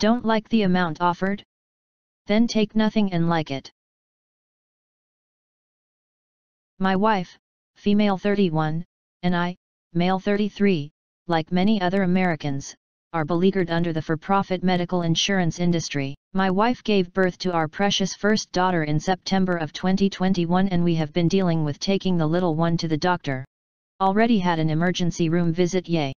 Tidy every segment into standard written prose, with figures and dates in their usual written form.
Don't like the amount offered? Then take nothing and like it. My wife, female 31, and I, male 33, like many other Americans, are beleaguered under the for-profit medical insurance industry. My wife gave birth to our precious first daughter in September of 2021, and we have been dealing with taking the little one to the doctor. Already had an emergency room visit, yay!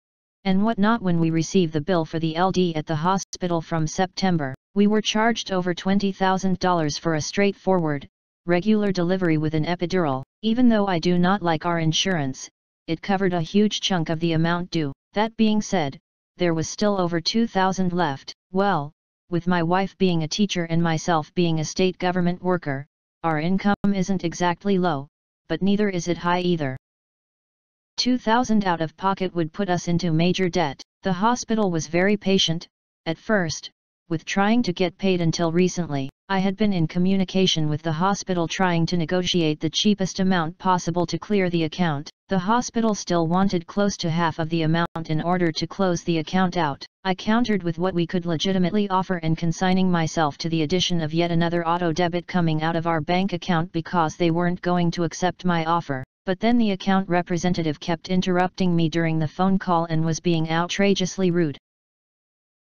And whatnot. When we received the bill for the LD at the hospital from September, we were charged over $20,000 for a straightforward, regular delivery with an epidural. Even though I do not like our insurance, it covered a huge chunk of the amount due. That being said, there was still over $2,000 left. Well, with my wife being a teacher and myself being a state government worker, our income isn't exactly low, but neither is it high either. $2,000 out of pocket would put us into major debt. The hospital was very patient, at first, with trying to get paid until recently. I had been in communication with the hospital trying to negotiate the cheapest amount possible to clear the account. The hospital still wanted close to half of the amount in order to close the account out. I countered with what we could legitimately offer and consigning myself to the addition of yet another auto debit coming out of our bank account because they weren't going to accept my offer. But then the account representative kept interrupting me during the phone call and was being outrageously rude.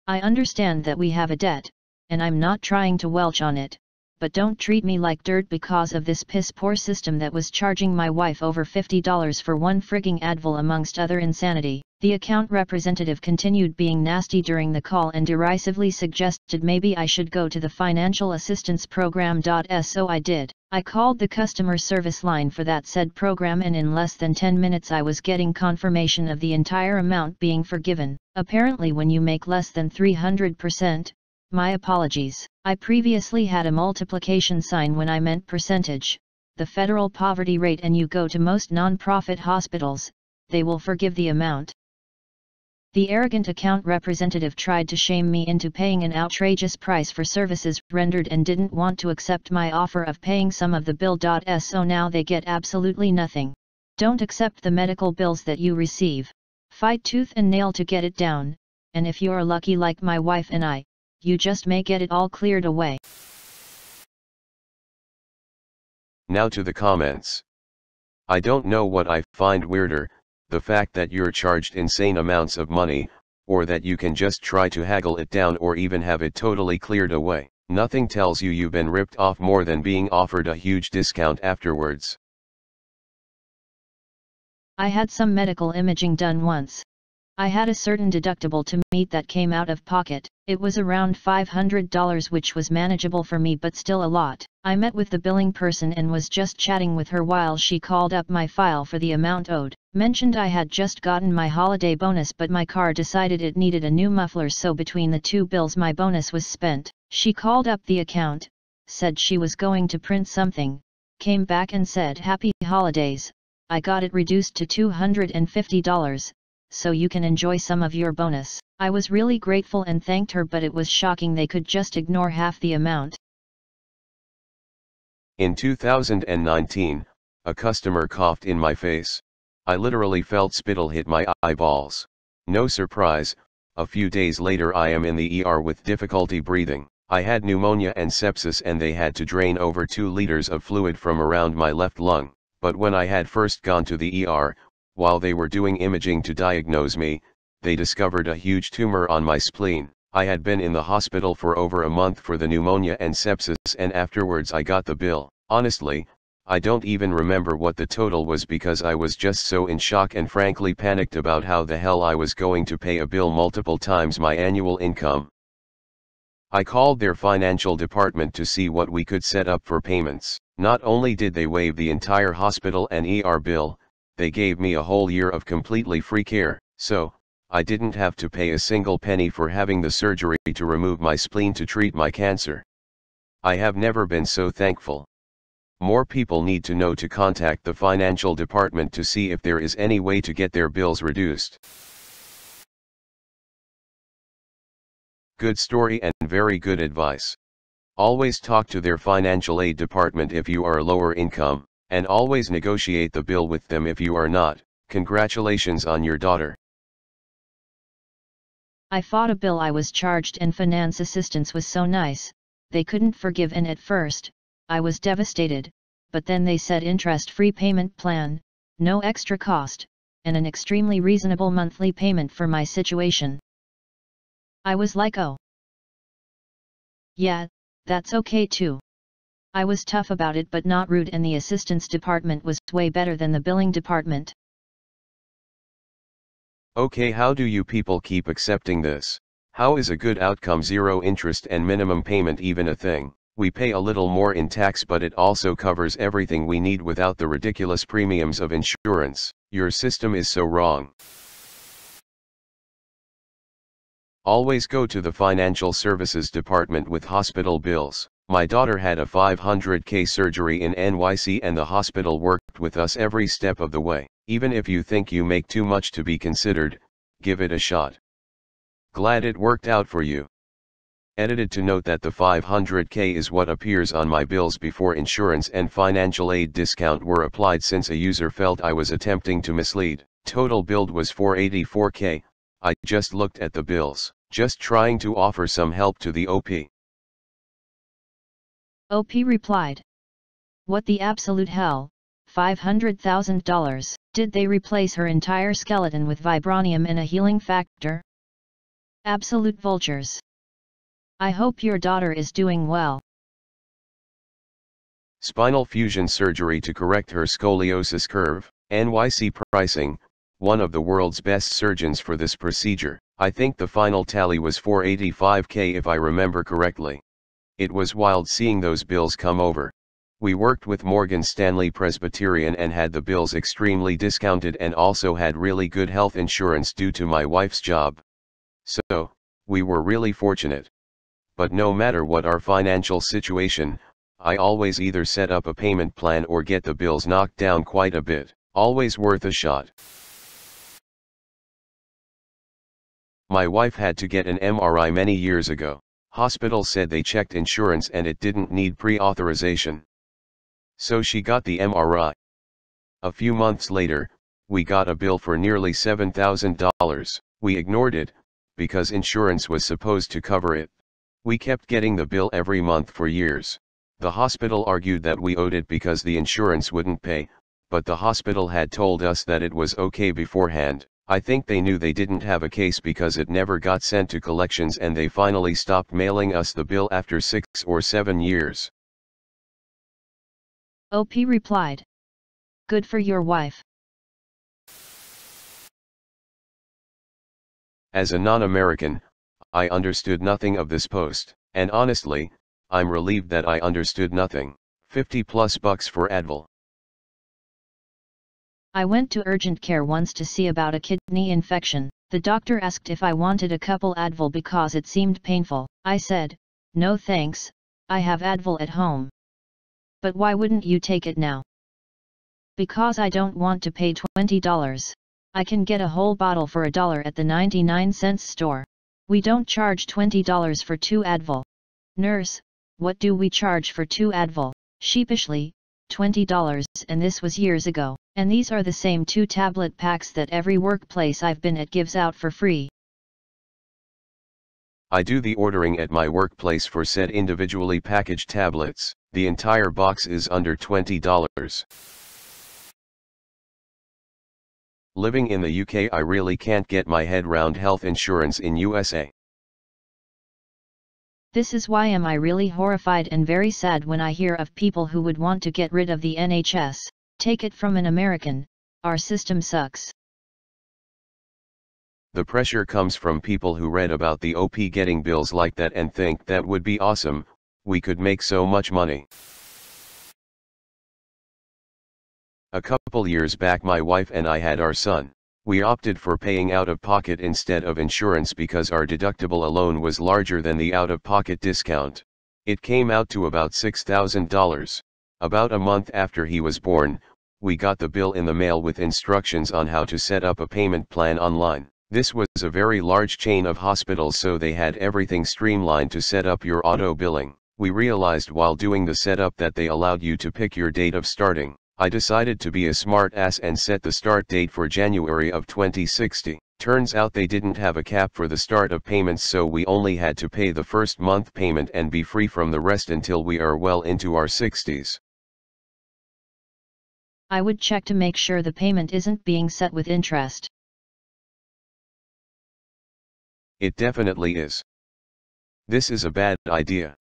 I understand that we have a debt, and I'm not trying to welch on it, but don't treat me like dirt because of this piss-poor system that was charging my wife over $50 for one frigging Advil amongst other insanity. The account representative continued being nasty during the call and derisively suggested maybe I should go to the financial assistance program. So I did. I called the customer service line for that said program, and in less than 10 minutes I was getting confirmation of the entire amount being forgiven. Apparently when you make less than 300%, my apologies. I previously had a multiplication sign when I meant percentage, the federal poverty rate, and you go to most non-profit hospitals, they will forgive the amount. The arrogant account representative tried to shame me into paying an outrageous price for services rendered and didn't want to accept my offer of paying some of the bill. So now they get absolutely nothing. Don't accept the medical bills that you receive. Fight tooth and nail to get it down, and if you're lucky like my wife and I, you just may get it all cleared away. Now to the comments. I don't know what I find weirder, the fact that you're charged insane amounts of money, or that you can just try to haggle it down or even have it totally cleared away. Nothing tells you you've been ripped off more than being offered a huge discount afterwards. I had some medical imaging done once. I had a certain deductible to meet that came out of pocket. It was around $500, which was manageable for me but still a lot. I met with the billing person and was just chatting with her while she called up my file for the amount owed. Mentioned I had just gotten my holiday bonus but my car decided it needed a new muffler, so between the two bills my bonus was spent. She called up the account, said she was going to print something, came back and said happy holidays. I got it reduced to $250. So you can enjoy some of your bonus. I was really grateful and thanked her, but it was shocking they could just ignore half the amount. In 2019, a customer coughed in my face. I literally felt spittle hit my eyeballs. No surprise, a few days later I am in the ER with difficulty breathing. I had pneumonia and sepsis and they had to drain over 2 liters of fluid from around my left lung. But when I had first gone to the ER, while they were doing imaging to diagnose me, they discovered a huge tumor on my spleen. I had been in the hospital for over a month for the pneumonia and sepsis, and afterwards I got the bill. Honestly, I don't even remember what the total was because I was just so in shock and frankly panicked about how the hell I was going to pay a bill multiple times my annual income. I called their financial department to see what we could set up for payments. Not only did they waive the entire hospital and ER bill, they gave me a whole year of completely free care, so I didn't have to pay a single penny for having the surgery to remove my spleen to treat my cancer. I have never been so thankful. More people need to know to contact the financial department to see if there is any way to get their bills reduced. Good story and very good advice. Always talk to their financial aid department if you are lower income, and always negotiate the bill with them if you are not. Congratulations on your daughter. I fought a bill I was charged and finance assistance was so nice, they couldn't forgive, and at first, I was devastated, but then they said interest-free payment plan, no extra cost, and an extremely reasonable monthly payment for my situation. I was like, oh. Yeah, that's okay too. I was tough about it but not rude, and the assistance department was way better than the billing department. Okay, how do you people keep accepting this? How is a good outcome zero interest and minimum payment even a thing? We pay a little more in tax but it also covers everything we need without the ridiculous premiums of insurance. Your system is so wrong. Always go to the financial services department with hospital bills. My daughter had a $500K surgery in NYC and the hospital worked with us every step of the way. Even if you think you make too much to be considered, give it a shot. Glad it worked out for you. Edited to note that the $500K is what appears on my bills before insurance and financial aid discount were applied, since a user felt I was attempting to mislead. Total billed was $484K. I just looked at the bills, just trying to offer some help to the OP. OP replied. What the absolute hell, $500,000, did they replace her entire skeleton with vibranium and a healing factor? Absolute vultures. I hope your daughter is doing well. Spinal fusion surgery to correct her scoliosis curve, NYC pricing, one of the world's best surgeons for this procedure. I think the final tally was $485K if I remember correctly. It was wild seeing those bills come over. We worked with Morgan Stanley Presbyterian and had the bills extremely discounted and also had really good health insurance due to my wife's job. So, we were really fortunate. But no matter what our financial situation, I always either set up a payment plan or get the bills knocked down quite a bit. Always worth a shot. My wife had to get an MRI many years ago. Hospital said they checked insurance and it didn't need pre-authorization. So she got the MRI. A few months later, we got a bill for nearly $7,000. We ignored it, because insurance was supposed to cover it. We kept getting the bill every month for years. The hospital argued that we owed it because the insurance wouldn't pay, but the hospital had told us that it was okay beforehand. I think they knew they didn't have a case because it never got sent to collections and they finally stopped mailing us the bill after 6 or 7 years. OP replied. Good for your wife. As a non-American, I understood nothing of this post, and honestly, I'm relieved that I understood nothing. $50+ for Advil. I went to urgent care once to see about a kidney infection. The doctor asked if I wanted a couple Advil because it seemed painful. I said, no thanks, I have Advil at home. But why wouldn't you take it now? Because I don't want to pay $20. I can get a whole bottle for $1 at the 99-cent store. We don't charge $20 for 2 Advil. Nurse, what do we charge for 2 Advil? Sheepishly, $20, and this was years ago. And these are the same 2 tablet packs that every workplace I've been at gives out for free. I do the ordering at my workplace for said individually packaged tablets. The entire box is under $20. Living in the UK, I really can't get my head round health insurance in USA. This is why am I really horrified and very sad when I hear of people who would want to get rid of the NHS. Take it from an American, our system sucks. The pressure comes from people who read about the OP getting bills like that and think that would be awesome, we could make so much money. A couple years back my wife and I had our son. We opted for paying out of pocket instead of insurance because our deductible alone was larger than the out-of-pocket discount. It came out to about $6,000. About a month after he was born, we got the bill in the mail with instructions on how to set up a payment plan online. This was a very large chain of hospitals, so they had everything streamlined to set up your auto billing. We realized while doing the setup that they allowed you to pick your date of starting. I decided to be a smart ass and set the start date for January of 2060. Turns out they didn't have a cap for the start of payments, so we only had to pay the first month payment and be free from the rest until we are well into our 60s. I would check to make sure the payment isn't being set with interest. It definitely is. This is a bad idea.